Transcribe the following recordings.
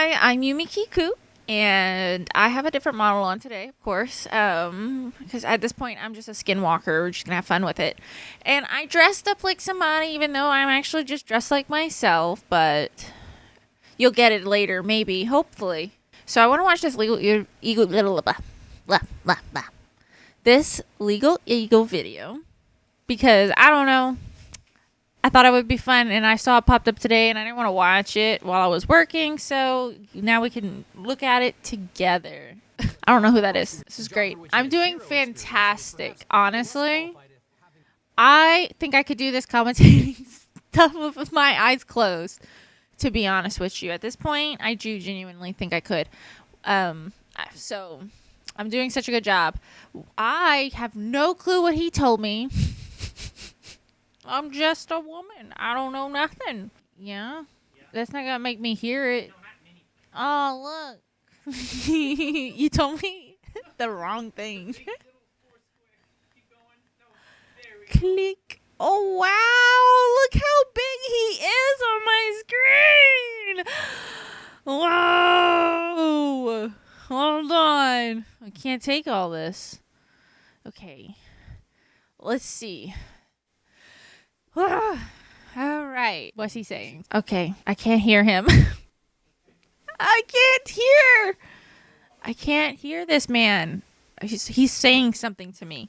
Hi, I'm Yumi Kiku, and I have a different model on today, of course, because at this point I'm just a skinwalker. We're just gonna have fun with it. And I dressed up like somebody, even though I'm actually just dressed like myself, but you'll get it later, maybe, hopefully. So I want to watch this this legal eagle video because I don't know. I thought it would be fun, and I saw it popped up today, and I didn't want to watch it while I was working, so now we can look at it together. I don't know who that is. This is great. I'm doing fantastic, honestly. I think I could do this commentating stuff with my eyes closed, to be honest with you. At this point, I do genuinely think I could. So I'm doing such a good job. I have no clue what he told me. I'm just a woman. I don't know nothing. Yeah? That's not going to make me hear it. Oh, look. You told me the wrong thing. Click. Oh, wow. Look how big he is on my screen. Whoa. Hold on. I can't take all this. Okay. Let's see. All right. What's he saying? Okay. I can't hear him. I can't hear this man. He's saying something to me.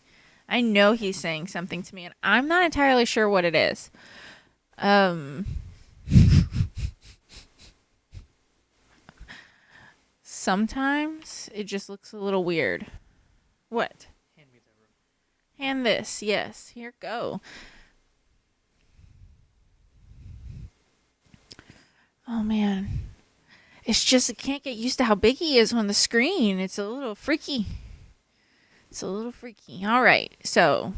I know he's saying something to me, and I'm not entirely sure what it is. Sometimes it just looks a little weird. What? Hand this. Yes. Here go. Oh, man. It's just, I can't get used to how big he is on the screen. It's a little freaky. All right. So,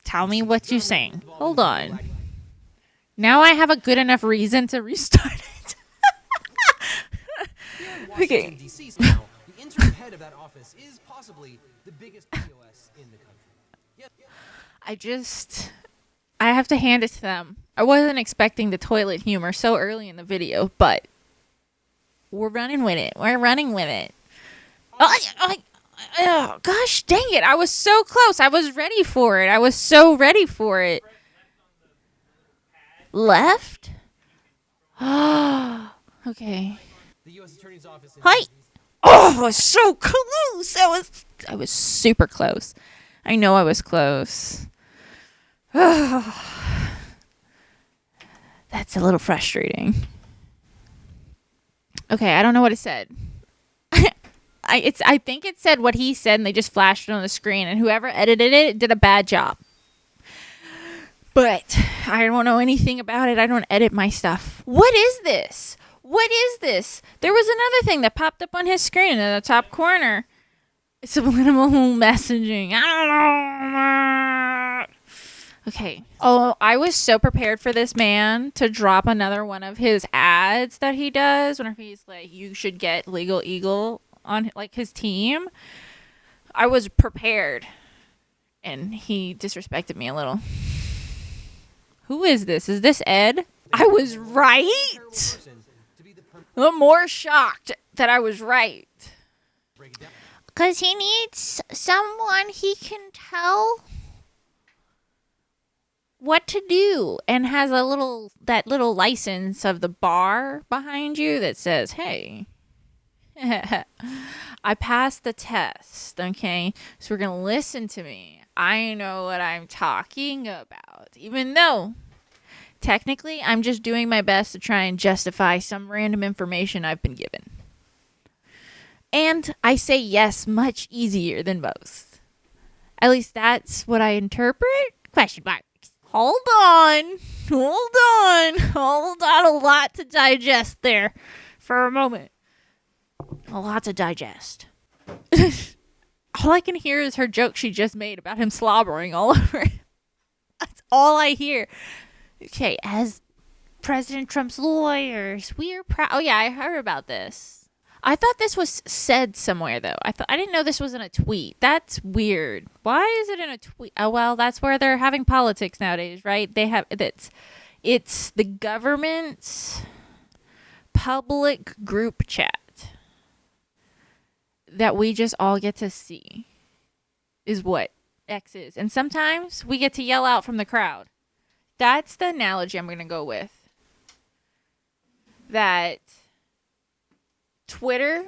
tell me what you're saying. Hold on. Now I have a good enough reason to restart it. Okay. DC now, the interim head of that office is possibly the biggest POS in the country. I have to hand it to them. I wasn't expecting the toilet humor so early in the video, but we're running with it. Oh, gosh, dang it. I was so close. I was ready for it. Left? Okay. The U.S. Attorney's Office. Hi. Oh, I was so close. I was super close. I know I was close. That's a little frustrating. Okay, I don't know what it said. I think it said what he said, and they just flashed it on the screen, and whoever edited it did a bad job. But I don't know anything about it. I don't edit my stuff. What is this? There was another thing that popped up on his screen in the top corner. It's subliminal messaging. I don't know. Okay. Oh, I was so prepared for this man to drop another one of his ads that he does whenever he's like, you should get Legal Eagle on like his team. I was prepared, and he disrespected me a little. Who is this? Is this Ed? I was right. I'm more shocked that I was right. Because he needs someone he can tell what to do, and has that little license of the bar behind you that says, hey, I passed the test, okay? So we're going to listen to me. I know what I'm talking about, even though technically I'm just doing my best to try and justify some random information I've been given. And I say yes much easier than most. At least that's what I interpret? Question mark. Hold on. A lot to digest there for a moment. A lot to digest. All I can hear is her joke she just made about him slobbering all over it. That's all I hear. Okay, as President Trump's lawyers, we are proud. Oh, yeah, I heard about this. I thought this was said somewhere, though. I didn't know this was in a tweet. That's weird. Why is it in a tweet? Oh, well, that's where they're having politics nowadays, right? It's the government's public group chat that we just all get to see is what X is. And sometimes we get to yell out from the crowd. That's the analogy I'm going to go with. That Twitter,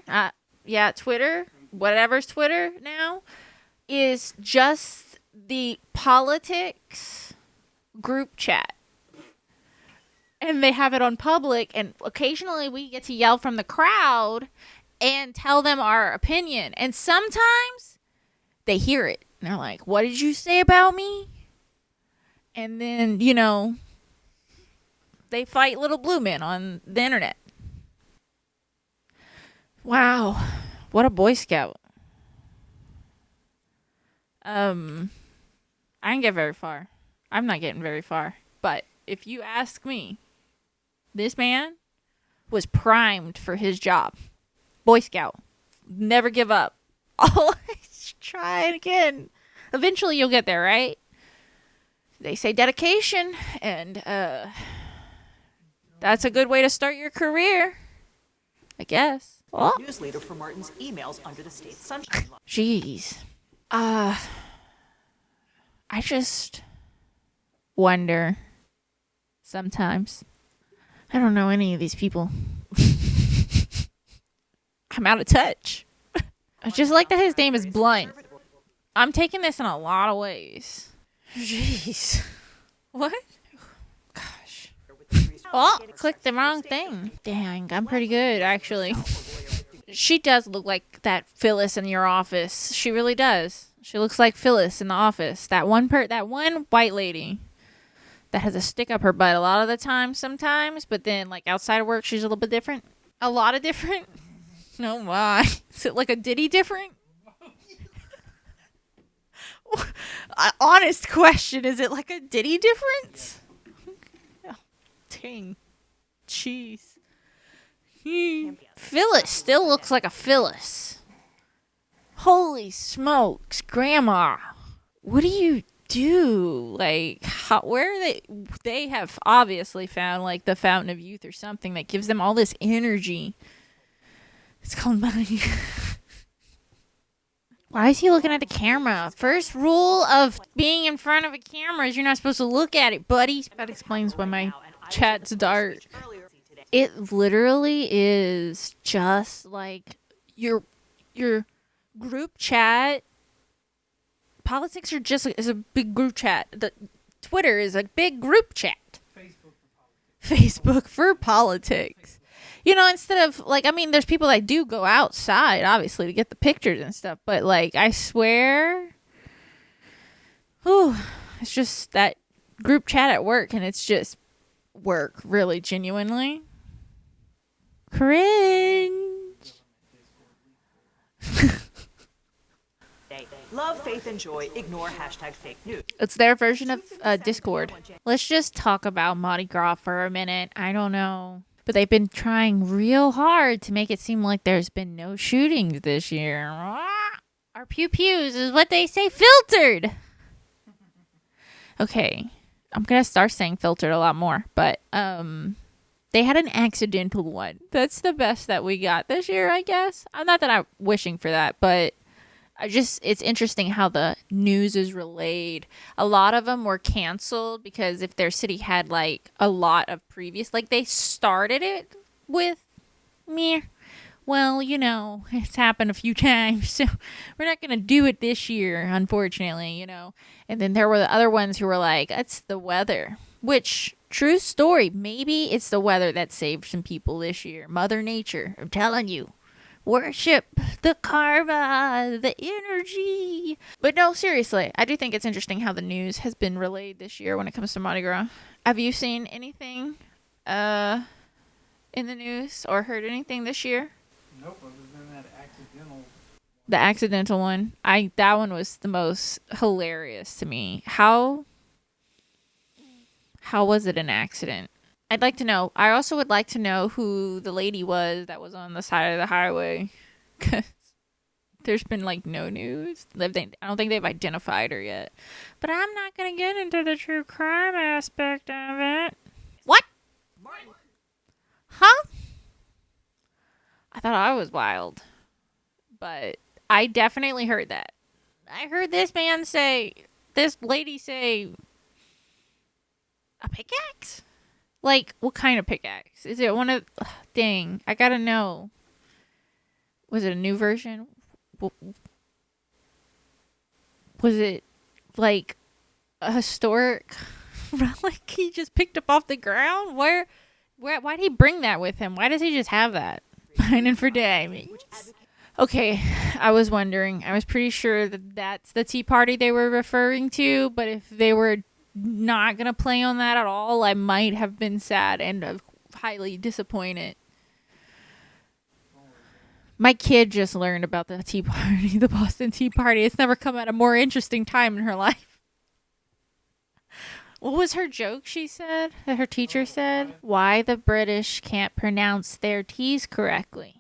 Twitter, whatever's Twitter now, is just the politics group chat. And they have it on public, and occasionally we get to yell from the crowd and tell them our opinion. And sometimes they hear it. And they're like, what did you say about me? And then, you know, they fight little blue men on the internet. Wow. What a Boy Scout. I didn't get very far. I'm not getting very far. But if you ask me, this man was primed for his job. Boy Scout. Never give up. Always try it again. Eventually you'll get there, right? They say dedication, and that's a good way to start your career, I guess. Oh. Newsletter for Martin's emails under the state sunshine law. Jeez. I just wonder sometimes. I don't know any of these people. I'm out of touch. I just like that his name is Blunt. I'm taking this in a lot of ways. Jeez. What? Gosh. Oh, clicked the wrong thing. Dang, I'm pretty good, actually. She does look like that Phyllis in your office. She really does. She looks like Phyllis in the office. That one white lady that has a stick up her butt a lot of the time sometimes, but then like outside of work she's a little bit different. A lot of different. No, why? Is it like a ditty different? Honest question, is it like a ditty difference? Oh, dang. Jeez. Phyllis still looks like a Phyllis. Holy smokes, Grandma. What do you do? Like, where are they have obviously found like the fountain of youth or something that gives them all this energy. It's called money. Why is he looking at the camera? First rule of being in front of a camera is you're not supposed to look at it, buddy. That explains why my chat's dark. It literally is just like your group chat. Politics are just is a big group chat. The Twitter is a big group chat. Facebook for politics. You know, instead of, like, I mean, there's people that do go outside, obviously, to get the pictures and stuff. But, like, I swear, it's just that group chat at work, and it's just work, really, genuinely. Cringe. Love, faith, and joy. Ignore #fake news. It's their version of Discord. Let's just talk about Mardi Gras for a minute. I don't know. But they've been trying real hard to make it seem like there's been no shootings this year. Our pew-pews is what they say filtered. Okay. I'm going to start saying filtered a lot more. But they had an accidental one. That's the best that we got this year, I guess. Not that I'm wishing for that, but it's interesting how the news is relayed. A lot of them were canceled because if their city had like a lot of previous, like they started it with me. Well, you know, it's happened a few times, so we're not going to do it this year, unfortunately, you know. And then there were the other ones who were like, it's the weather, which, true story, maybe it's the weather that saved some people this year. Mother Nature, I'm telling you. Worship the karma, the energy. But no, seriously, I do think it's interesting how the news has been relayed this year when it comes to Mardi Gras. Have you seen anything in the news or heard anything this year? Nope, other than that accidental. The accidental one. That one was the most hilarious to me. How was it an accident? I'd like to know. I also would like to know who the lady was that was on the side of the highway. Because there's been, like, no news. I don't think they've identified her yet. But I'm not going to get into the true crime aspect of it. What? Huh? I thought I was wild. But I definitely heard that. I heard this lady say, a pickaxe? Like, what kind of pickaxe? Is it one of... Ugh, dang, I gotta know. Was it a new version? Was it, like, a historic relic he just picked up off the ground? Why'd he bring that with him? Why does he just have that? Mining for diamonds. Okay, I was wondering. I was pretty sure that that's the Tea Party they were referring to, but if they were not going to play on that at all, I might have been sad and highly disappointed. My kid just learned about the Tea Party, the Boston Tea Party. It's never come at a more interesting time in her life. What was her joke she said? That her teacher said? Why the British can't pronounce their T's correctly.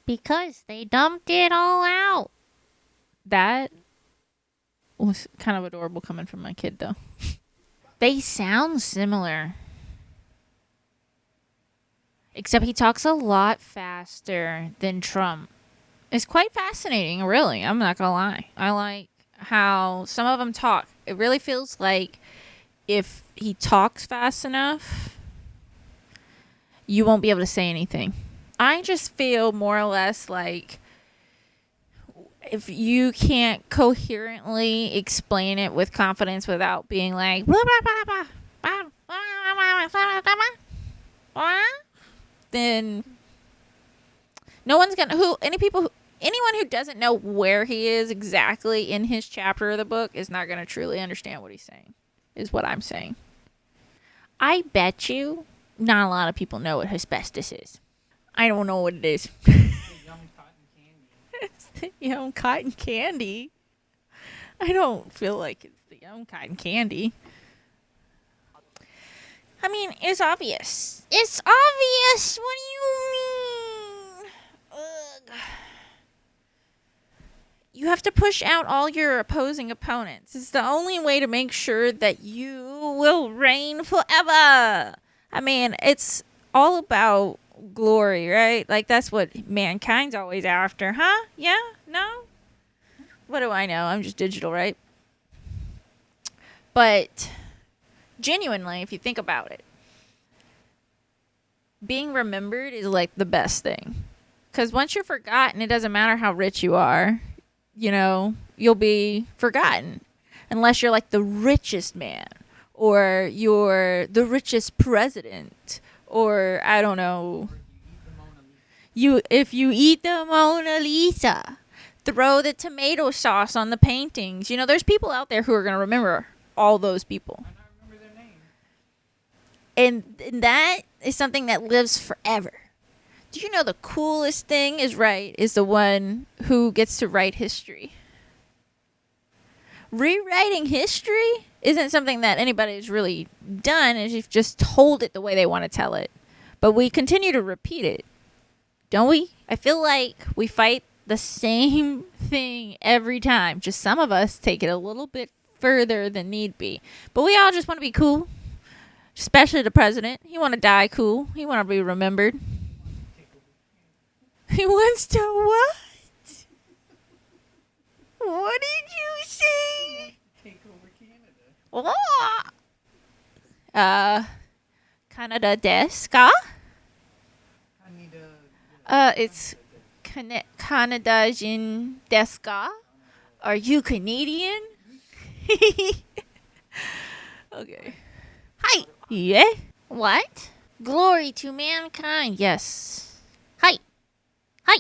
Because they dumped it all out. That was kind of adorable coming from my kid, though. They sound similar. Except he talks a lot faster than Trump. It's quite fascinating, really. I'm not gonna lie. I like how some of them talk. It really feels like if he talks fast enough, you won't be able to say anything. I just feel more or less like if you can't coherently explain it with confidence without being like, then no one's gonna anyone who doesn't know where he is exactly in his chapter of the book is not gonna truly understand what he's saying, is what I'm saying. I bet you not a lot of people know what asbestos is. I don't know what it is. The yum cotton candy. It's the yum cotton candy. I don't feel like it's the yum cotton candy. I mean, it's obvious. It's obvious. What do you mean? Ugh. You have to push out all your opposing opponents. It's the only way to make sure that you will reign forever. I mean, it's all about glory, right? Like, that's what mankind's always after. Huh? Yeah? No? What do I know? I'm just digital, right? But genuinely, if you think about it, being remembered is like the best thing. Because once you're forgotten, it doesn't matter how rich you are. You know, you'll be forgotten. Unless you're like the richest man. Or you're the richest president. Or, I don't know. If you eat the Mona Lisa, throw the tomato sauce on the paintings. You know, there's people out there who are going to remember all those people. I don't remember their name. And that is something that lives forever. Do you know the coolest thing is the one who gets to write history? Rewriting history isn't something that anybody's really done. Is you've just told it the way they want to tell it. But we continue to repeat it. Don't we? I feel like we fight the same thing every time. Just some of us take it a little bit further than need be. But we all just want to be cool. Especially the president. He want to die cool. He want to be remembered. He wants to what? What did you say? Take over Canada. What? Canada desu ka? It's Canadajin desu ka? Are you Canadian? Okay. Hi. Yeah? What? Glory to mankind. Yes. Hi. Hi.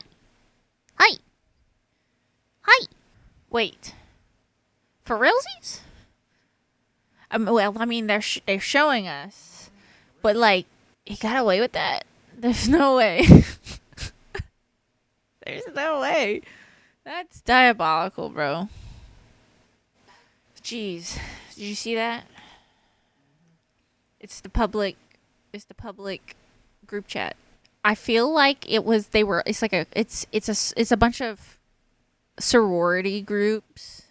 Hi. Hi. Wait. For realsies? Well, I mean, they're showing us. But, like, he got away with that? There's no way. There's no way. That's diabolical, bro. Jeez. Did you see that? It's the public group chat. I feel like it's a bunch of sorority groups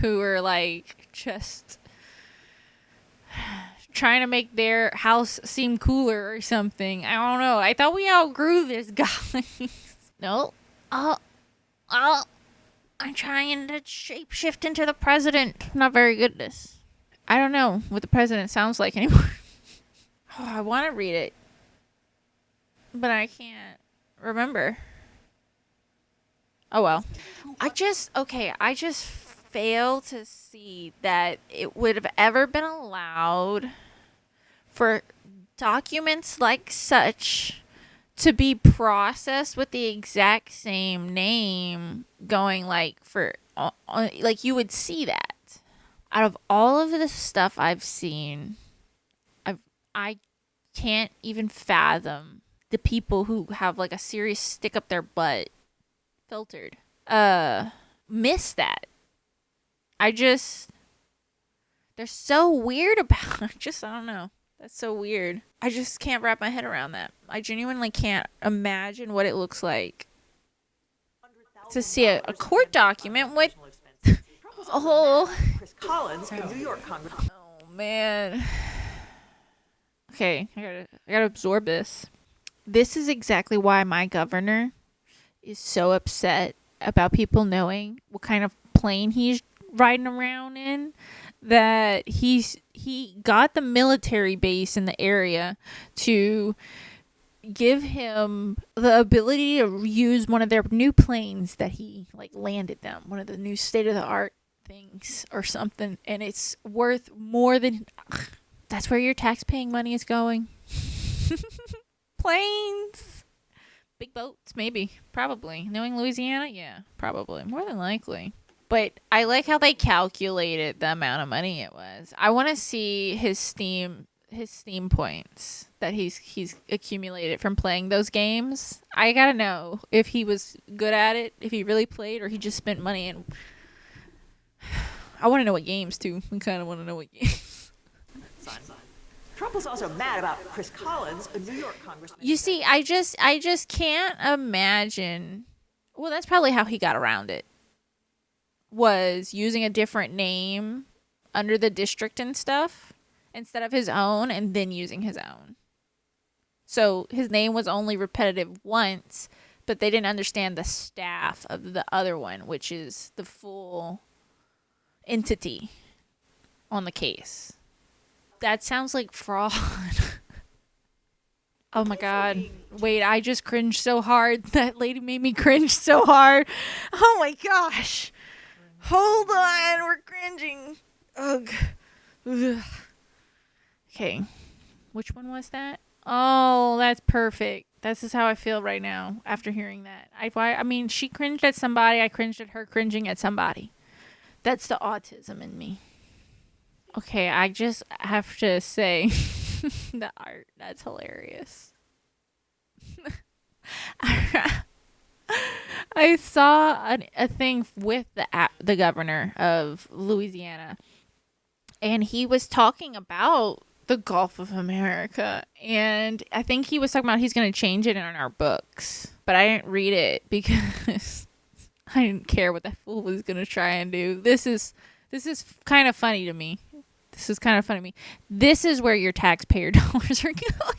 who are like just trying to make their house seem cooler or something. I don't know. I thought we outgrew this, guys. No. Oh, I'm trying to shapeshift into the president. Not very good at this. I don't know what the president sounds like anymore. Oh, I want to read it, but I can't remember. Oh well. I just fail to see that it would have ever been allowed for documents like such to be processed with the exact same name going like for like you would see that. Out of all of the stuff I've seen, I can't even fathom the people who have like a serious stick up their butt filtered. Miss that. They're so weird about it. I don't know. That's so weird. I just can't wrap my head around that. I genuinely can't imagine what it looks like to see a court document with oh. Chris Collins, a New York congressman. Oh man. Okay, I gotta absorb this. This is exactly why my governor is so upset about people knowing what kind of plane he's riding around in, that he got the military base in the area to give him the ability to use one of their new planes that he like landed them, one of the new state of the art things or something, and it's worth more than that's where your tax paying money is going. Planes, big boats, maybe, probably. Knowing Louisiana, yeah, probably, more than likely. But I like how they calculated the amount of money it was. I want to see his Steam points that he's accumulated from playing those games. I gotta know if he was good at it, if he really played, or he just spent money. And I want to know what games too. I kind of want to know what games. Trump was also mad about Chris Collins, a New York congressman. You see, I just can't imagine. Well, that's probably how he got around it. Was using a different name under the district and stuff instead of his own, and then using his own. So his name was only repetitive once, but they didn't understand the staff of the other one, which is the full entity on the case. That sounds like fraud. Oh my God. Wait, I just cringed so hard. That lady made me cringe so hard. Oh my gosh. Hold on. We're cringing. Ugh. Ugh. Okay. Which one was that? Oh, that's perfect. This is how I feel right now after hearing that. I mean, she cringed at somebody. I cringed at her cringing at somebody. That's the autism in me. Okay, I just have to say the art, that's hilarious. I saw a thing with the governor of Louisiana, and he was talking about the Gulf of America, and I think he was talking about he's going to change it in our books, but I didn't read it because I didn't care what that fool was going to try and do. This is kind of funny to me. This is where your taxpayer dollars are going.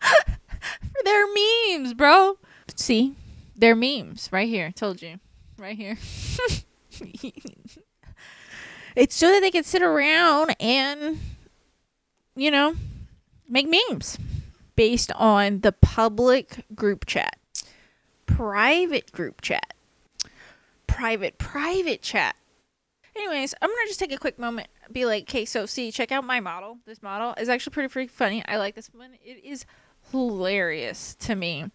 For their memes, bro. See? They're memes. Right here. Told you. Right here. It's so that they can sit around and, make memes based on the public group chat. Private group chat. Private chat. Anyways, I'm going to just take a quick moment, be like, okay, so see, check out my model. This model is actually pretty freaking funny. I like this one. It is hilarious to me.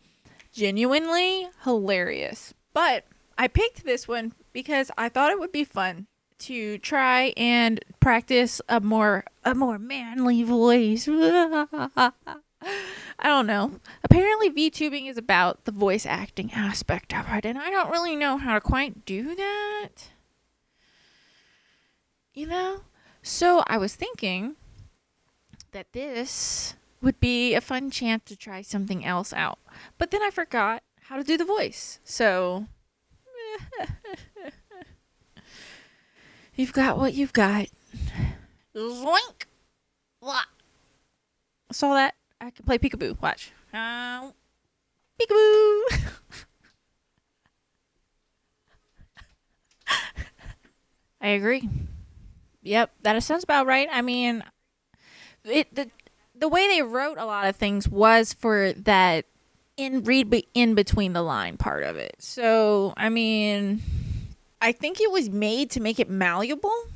Genuinely hilarious. But I picked this one because I thought it would be fun to try and practice a more manly voice. I don't know. Apparently VTubing is about the voice acting aspect of it, and I don't really know how to quite do that. So I was thinking that this would be a fun chance to try something else out. But then I forgot how to do the voice. So you've got what you've got. Zoink. Blah. Saw that. I can play peekaboo. Watch. Peekaboo. I agree. Yep, that sounds about right. I mean, the way they wrote a lot of things was for that in between the line part of it. So, I mean, I think it was made to make it malleable,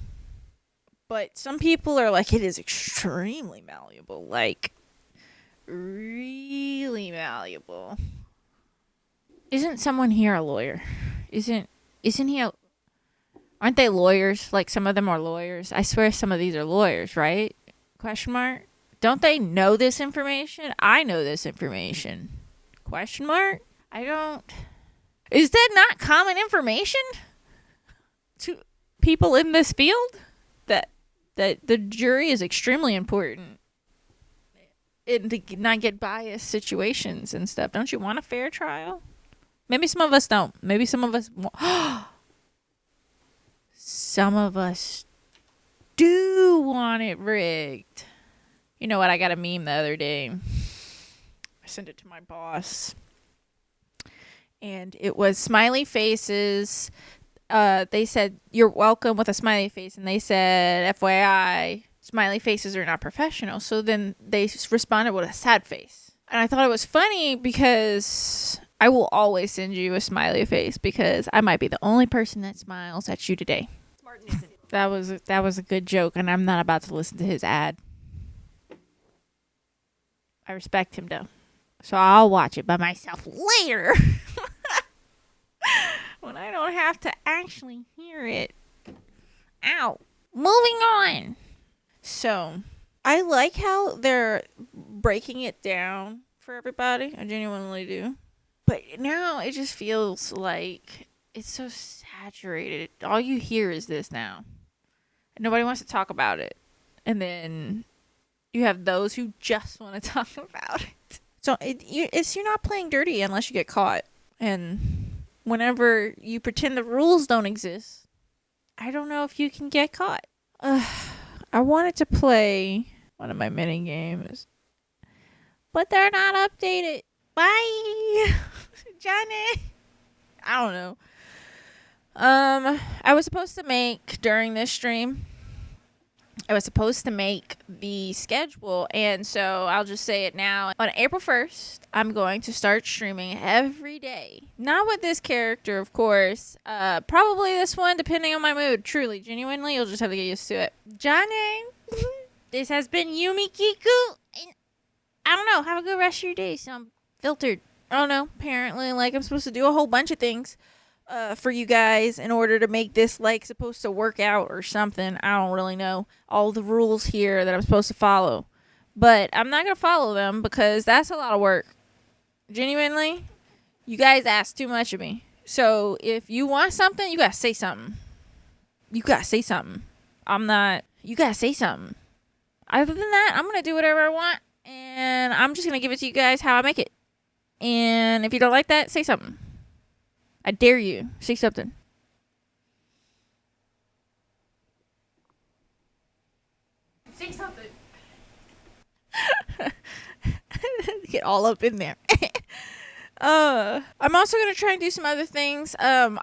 but some people are like, it is extremely malleable, like really malleable. Isn't someone here a lawyer? Isn't he a? Aren't they lawyers? Like some of them are lawyers. I swear some of these are lawyers, right? Question mark. Don't they know this information? I know this information. Question mark. I don't. Is that not common information to people in this field? That the jury is extremely important and to not get biased situations and stuff. Don't you want a fair trial? Maybe some of us don't. Maybe some of us won't. Some of us do want it rigged. You know what? I got a meme the other day. I sent it to my boss. And it was smiley faces. They said, "You're welcome," with a smiley face. And they said, "FYI, smiley faces are not professional." So then they responded with a sad face. And I thought it was funny because I will always send you a smiley face because I might be the only person that smiles at you today. Martin isn't. That was a good joke, and I'm not about to listen to his ad. I respect him though, so I'll watch it by myself later when I don't have to actually hear it. Ow. Moving on. So I like how they're breaking it down for everybody. I genuinely do. But now it just feels like it's so saturated. All you hear is this now. And nobody wants to talk about it. And then you have those who just want to talk about it. So you're not playing dirty unless you get caught. And whenever you pretend the rules don't exist, I don't know if you can get caught. I wanted to play one of my mini games, but they're not updated. Bye, Johnny. I don't know. I was supposed to make during this stream. I was supposed to make the schedule, and so I'll just say it now. On April 1st, I'm going to start streaming every day. Not with this character, of course. Probably this one, depending on my mood. Truly, genuinely, you'll just have to get used to it. Johnny, this has been Yumi Kiku. And I don't know. Have a good rest of your day. So I'm filtered. I don't know. Apparently, like, I'm supposed to do a whole bunch of things for you guys in order to make this like supposed to work out or something. I don't really know all the rules here that I'm supposed to follow, but I'm not gonna follow them because that's a lot of work. Genuinely, you guys ask too much of me. So if you want something, you gotta say something. You gotta say something. You gotta say something. Other than that, I'm gonna do whatever I want, and I'm just gonna give it to you guys how I make it. And if you don't like that, say something. I dare you. Say something. Say something. Get all up in there. I'm also going to try and do some other things. I'm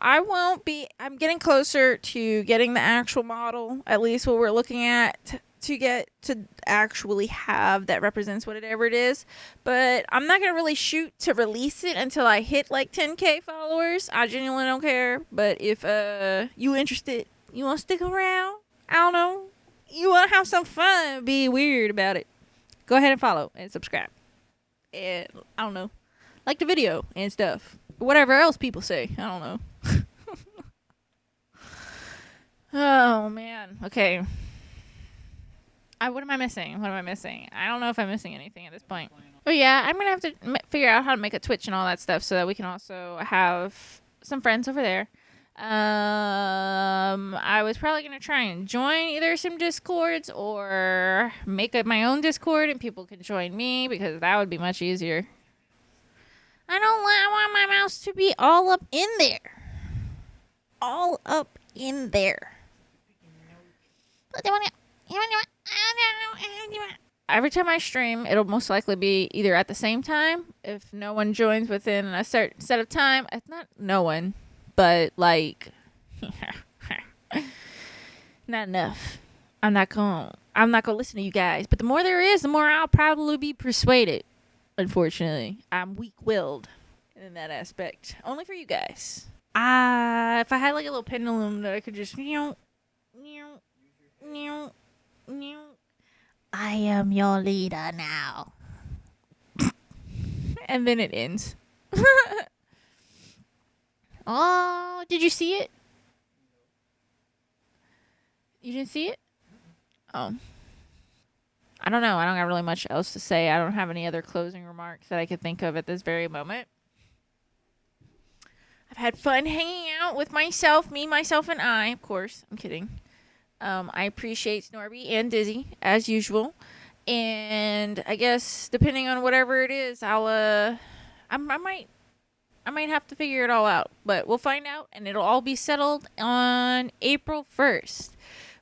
getting closer to getting the actual model, at least what we're looking at, to get to actually have that represents whatever it is. But I'm not going to really shoot to release it until I hit like 10K followers. I genuinely don't care. But if you interested, you want to stick around, I don't know, you want to have some fun, be weird about it, go ahead and follow and subscribe. And I don't know, like the video and stuff. Whatever else people say. I don't know. Oh, man. Okay. What am I missing? I don't know if I'm missing anything at this point. But yeah, I'm going to have to figure out how to make a Twitch and all that stuff so that we can also have some friends over there. I was probably going to try and join either some Discords or make up my own Discord and people can join me because that would be much easier. I want my mouse to be all up in there. All up in there. Every time I stream, it'll most likely be either at the same time if no one joins within a certain set of time. It's not no one, but like not enough. I'm not gonna listen to you guys. But the more there is, the more I'll probably be persuaded. Unfortunately, I'm weak-willed in that aspect. Only for you guys. If I had like a little pendulum that I could just I am your leader now. And then it ends. Oh, did you see it? You didn't see it? Oh. I don't know. I don't got really much else to say. I don't have any other closing remarks that I could think of at this very moment. I've had fun hanging out with myself, me, myself, and I. Of course, I'm kidding. I appreciate Snorby and Dizzy as usual, and I guess depending on whatever it is, I might have to figure it all out, but we'll find out, and it'll all be settled on April 1st.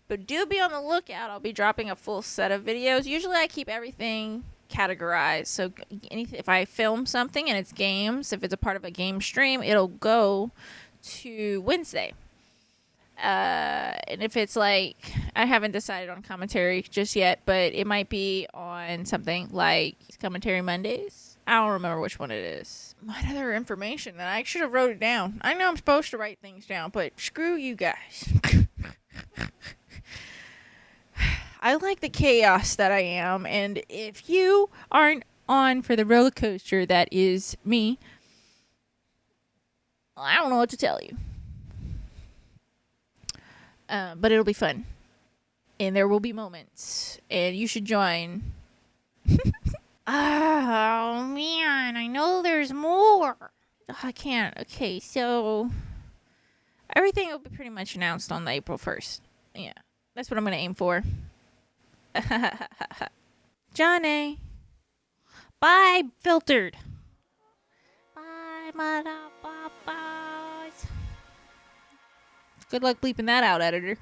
But do be on the lookout. I'll be dropping a full set of videos. Usually, I keep everything categorized. So if I film something and it's games, if it's a part of a game stream, it'll go to Wednesday. And if it's like, I haven't decided on commentary just yet, but it might be on something like Commentary Mondays. I don't remember which one it is. What other information? That I should have wrote it down. I know I'm supposed to write things down, but screw you guys. I like the chaos that I am, and if you aren't on for the roller coaster that is me, I don't know what to tell you. But it'll be fun. And there will be moments. And you should join. Oh, man. I know there's more. Oh, I can't. Okay, so everything will be pretty much announced on the April 1st. Yeah. That's what I'm going to aim for. Johnny. Bye, filtered. Bye, motherfuckers. Good luck bleeping that out, editor.